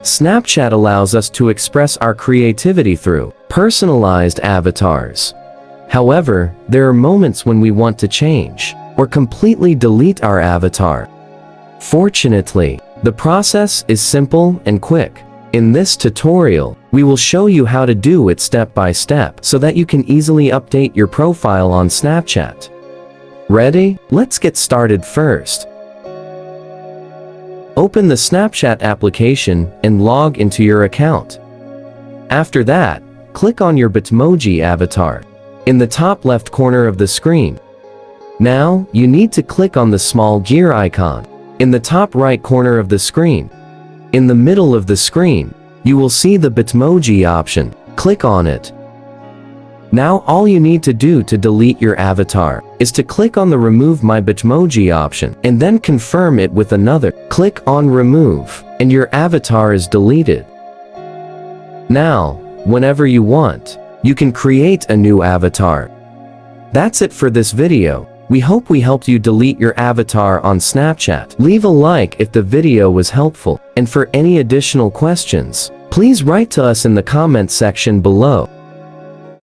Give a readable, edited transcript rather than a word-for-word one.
Snapchat allows us to express our creativity through personalized avatars. However, there are moments when we want to change or completely delete our avatar. Fortunately, the process is simple and quick. In this tutorial, we will show you how to do it step by step so that you can easily update your profile on Snapchat. Ready? Let's get started first. Open the Snapchat application and log into your account. After that, click on your Bitmoji avatar in the top left corner of the screen. Now, you need to click on the small gear icon in the top right corner of the screen. In the middle of the screen, you will see the Bitmoji option. Click on it. Now all you need to do to delete your avatar is to click on the Remove My Bitmoji option and then confirm it with another. Click on Remove, and your avatar is deleted. Now, whenever you want, you can create a new avatar. That's it for this video. We hope we helped you delete your avatar on Snapchat. Leave a like if the video was helpful, and for any additional questions, please write to us in the comment section below.